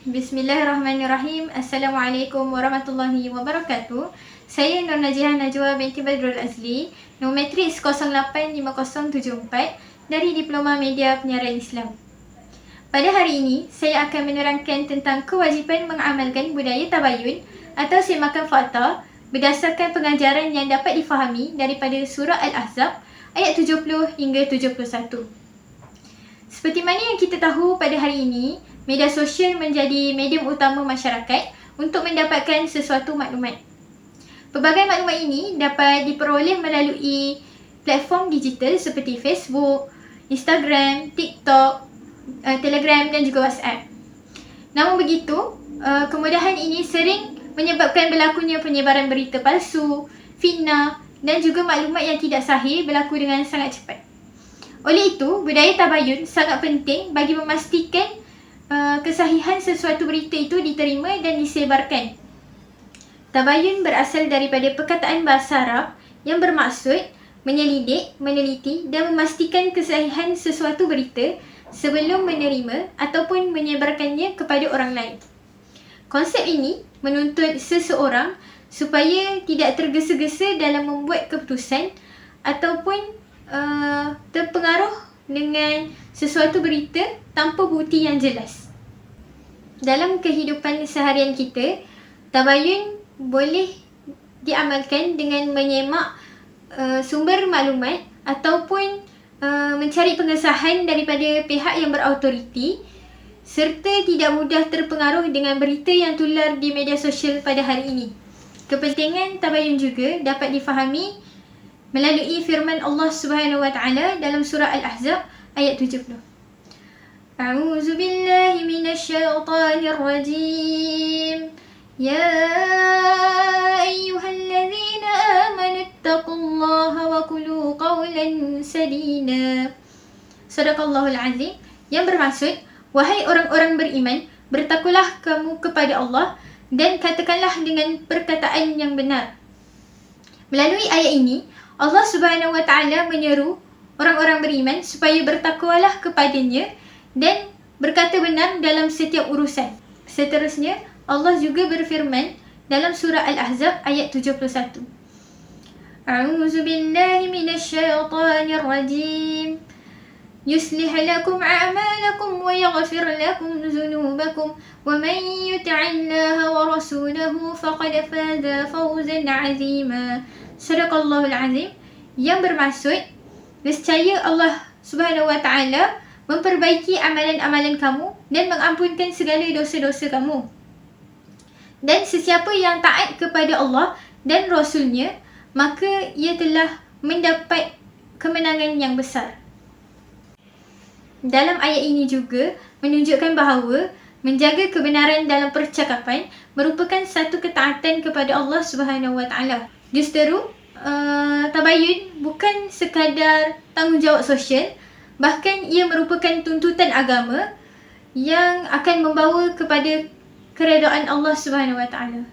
Bismillahirrahmanirrahim. Assalamualaikum warahmatullahi wabarakatuh. Saya Nur Najiah Najwa binti Badrul Azli, nombor matriks 085074 dari Diploma Media Penyiaran Islam. Pada hari ini, saya akan menerangkan tentang kewajipan mengamalkan budaya tabayun atau semakan fakta berdasarkan pengajaran yang dapat difahami daripada surah Al-Ahzab ayat 70 hingga 71. Seperti mana yang kita tahu pada hari ini, media sosial menjadi medium utama masyarakat untuk mendapatkan sesuatu maklumat. Pelbagai maklumat ini dapat diperoleh melalui platform digital seperti Facebook, Instagram, TikTok, Telegram dan juga WhatsApp. Namun begitu, kemudahan ini sering menyebabkan berlakunya penyebaran berita palsu, fitnah dan juga maklumat yang tidak sahih berlaku dengan sangat cepat. Oleh itu, budaya tabayun sangat penting bagi memastikan kesahihan sesuatu berita itu diterima dan disebarkan. Tabayun berasal daripada perkataan bahasa Arab yang bermaksud menyelidik, meneliti dan memastikan kesahihan sesuatu berita sebelum menerima ataupun menyebarkannya kepada orang lain. Konsep ini menuntut seseorang supaya tidak tergesa-gesa dalam membuat keputusan ataupun terpengaruh dengan sesuatu berita tanpa bukti yang jelas. Dalam kehidupan seharian kita, tabayun boleh diamalkan dengan menyemak sumber maklumat ataupun mencari pengesahan daripada pihak yang berautoriti serta tidak mudah terpengaruh dengan berita yang tular di media sosial pada hari ini. Kepentingan tabayun juga dapat difahami melalui firman Allah Subhanahu wa taala dalam surah Al-Ahzab ayat 70. A'udzu billahi minasyaitonir rajim. Ya ayyuhalladzina amanu taqullaha wa qulu qawlan sadida. Sadaqallahul azim, yang bermaksud, wahai orang-orang beriman, bertakwalah kamu kepada Allah dan katakanlah dengan perkataan yang benar. Melalui ayat ini, Allah Subhanahu wa taala menyeru orang-orang beriman supaya bertakwalah kepadanya dan berkata benar dalam setiap urusan. Seterusnya, Allah juga berfirman dalam surah Al-Ahzab ayat 71. A'udzu billahi minasyaitonir rajim. Yuslih lakum a'malakum wa yaghfir lakum dhunubakum wa man yuti'illaha wa rasulahu faqad faza fawzan 'azima. Sadaqallahul azim, yang bermaksud nescaya Allah Subhanahu wa taala memperbaiki amalan-amalan kamu dan mengampunkan segala dosa-dosa kamu. Dan sesiapa yang taat kepada Allah dan Rasulnya, maka ia telah mendapat kemenangan yang besar. Dalam ayat ini juga menunjukkan bahawa menjaga kebenaran dalam percakapan merupakan satu ketaatan kepada Allah Subhanahu wa taala. Justeru, tabayun bukan sekadar tanggungjawab sosial, bahkan ia merupakan tuntutan agama yang akan membawa kepada keredaan Allah Subhanahu wa taala.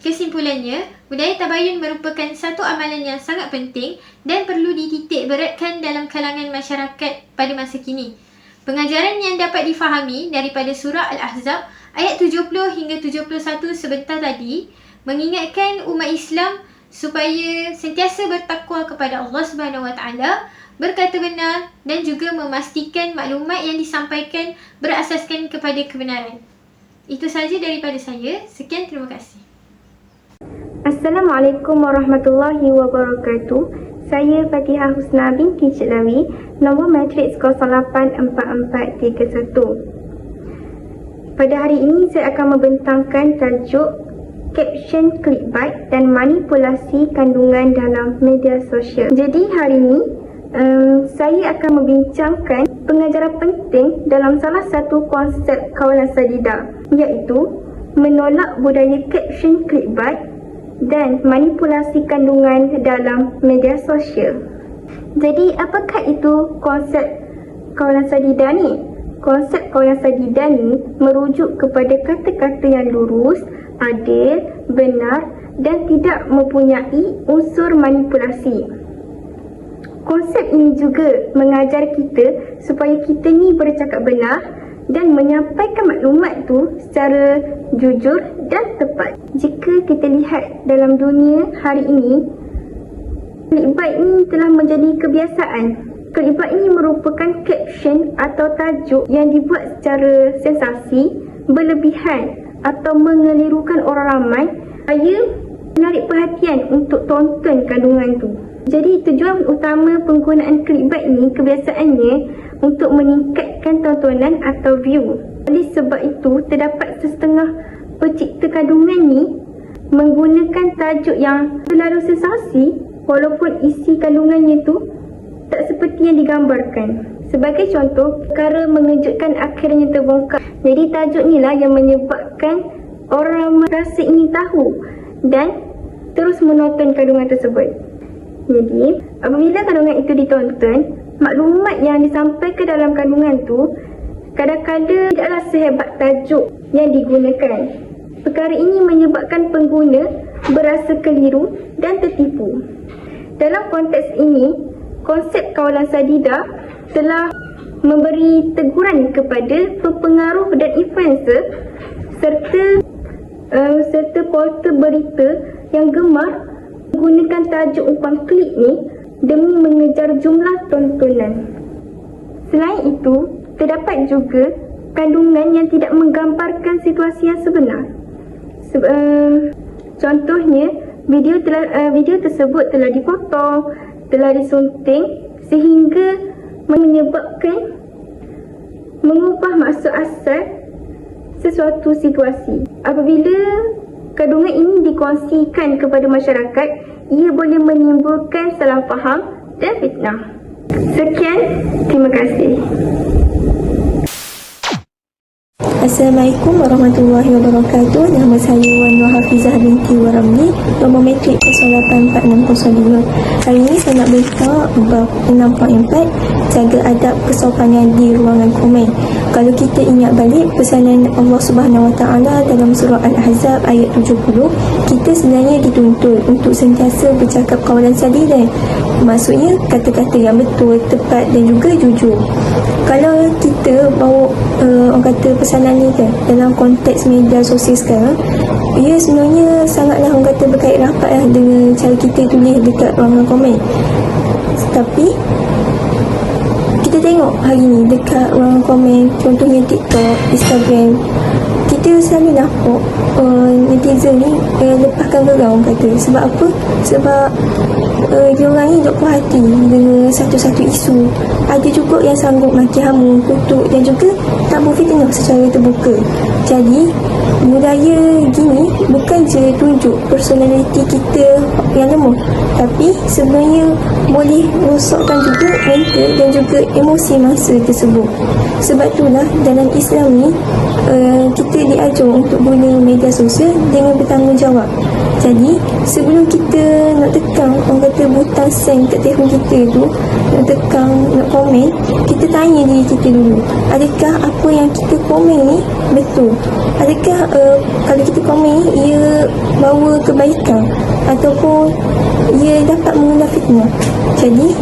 Kesimpulannya, budaya tabayun merupakan satu amalan yang sangat penting dan perlu dititik beratkan dalam kalangan masyarakat pada masa kini. Pengajaran yang dapat difahami daripada surah Al-Ahzab ayat 70 hingga 71 sebentar tadi mengingatkan umat Islam supaya sentiasa bertakwa kepada Allah Subhanahu wa taala, berkata benar dan juga memastikan maklumat yang disampaikan berasaskan kepada kebenaran. Itu sahaja daripada saya. Sekian, terima kasih. Assalamualaikum warahmatullahi wabarakatuh. Saya Fatihah Husna binti Celawi, nombor matriks 084431. Pada hari ini saya akan membentangkan tajuk caption clickbait dan manipulasi kandungan dalam media sosial. Jadi hari ini saya akan membincangkan pengajaran penting dalam salah satu konsep kawalan sadida, iaitu menolak budaya caption clickbait dan manipulasi kandungan dalam media sosial. Jadi apakah itu konsep kawalan sadida ni? Konsep kawalan sadida ni merujuk kepada kata-kata yang lurus, adil, benar dan tidak mempunyai unsur manipulasi. Konsep ini juga mengajar kita supaya kita ni bercakap benar dan menyampaikan maklumat tu secara jujur dan tepat. Jika kita lihat dalam dunia hari ini, clickbait ni telah menjadi kebiasaan. Clickbait ini merupakan caption atau tajuk yang dibuat secara sensasi, berlebihan atau mengelirukan orang ramai supaya menarik perhatian untuk tonton kandungan tu. Jadi tujuan utama penggunaan clickbait ni kebiasaannya untuk meningkatkan tontonan atau view. Oleh sebab itu, terdapat setengah pencipta kandungan ni menggunakan tajuk yang terlalu sensasi walaupun isi kandungannya tu tak seperti yang digambarkan. Sebagai contoh, perkara mengejutkan akhirnya terbongkar. Jadi tajuk ni lah yang menyebabkan orang rasa ingin tahu dan terus menonton kandungan tersebut. Jadi, apabila kandungan itu ditonton, maklumat yang disampaikan dalam kandungan tu kadang-kadang tidaklah sehebat tajuk yang digunakan. Perkara ini menyebabkan pengguna berasa keliru dan tertipu. Dalam konteks ini, konsep kawalan Sadida telah memberi teguran kepada pempengaruh dan influencer serta portal berita yang gemar menggunakan tajuk umpan klik ni demi mengejar jumlah tontonan. Selain itu, terdapat juga kandungan yang tidak menggambarkan situasi yang sebenar. Contohnya, video tersebut telah dipotong, telah disunting sehingga menyebabkan mengubah maksud asal sesuatu situasi. Apabila kandungan ini dikongsikan kepada masyarakat, ia boleh menimbulkan salah faham dan fitnah. Sekian, terima kasih. Assalamualaikum warahmatullahi wabarakatuh. Nama saya Wan Nur Hafizah binti Waramli, nombor matrik 084602. Hari ini saya nak beritahu bab 6.4, jaga adab kesopanan di ruangan komen. Kalau kita ingat balik pesanan Allah Subhanahu Wa Taala dalam surah Al-Ahzab ayat 70, kita sebenarnya dituntut untuk sentiasa bercakap qawalan sadidan. Maksudnya kata-kata yang betul, tepat dan juga jujur. Kalau kita bawa orang kata pesanan ni kan dalam konteks media sosial sekarang, ia sebenarnya sangatlah orang kata berkait rapat lah dengan cara kita tulis dekat ruangan komen. Tapi kita tengok hari ni dekat ruangan komen, contohnya TikTok, Instagram, kita selalu nampak netizen ni lepaskan geram kata. Sebab apa? Sebab dia orang ni duk puas hati dengan satu-satu isu. Ada juga yang sanggup maki hamu, kutuk dan juga tak berfitnah secara terbuka. Jadi budaya gini bukan je tunjuk personaliti kita yang lemah, tapi sebenarnya boleh rosakkan juga mental dan juga emosi masa tersebut. Sebab itulah dalam Islam ni kita diajar untuk guna media sosial dengan bertanggungjawab. Jadi sebelum kita nak tekan orang kata butang send kat telefon kita tu, nak tekan, nak komen, kita tanya diri kita dulu, adakah apa yang kita komen ni betul? Adakah kalau kita komen ni ia bawa kebaikan ataupun ia dapat mengular fitnah? Jadi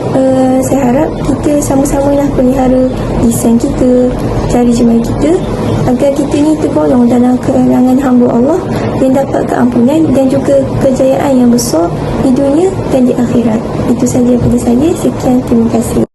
saya harap kita sama-sama lah pelihara lisan kita, cari jemaah kita, agar kita ni tergolong dalam kalangan hamba Allah yang dapat keampunan dan juga kejayaan yang besar di dunia dan di akhirat. Itu saja daripada saya. Sekian, terima kasih.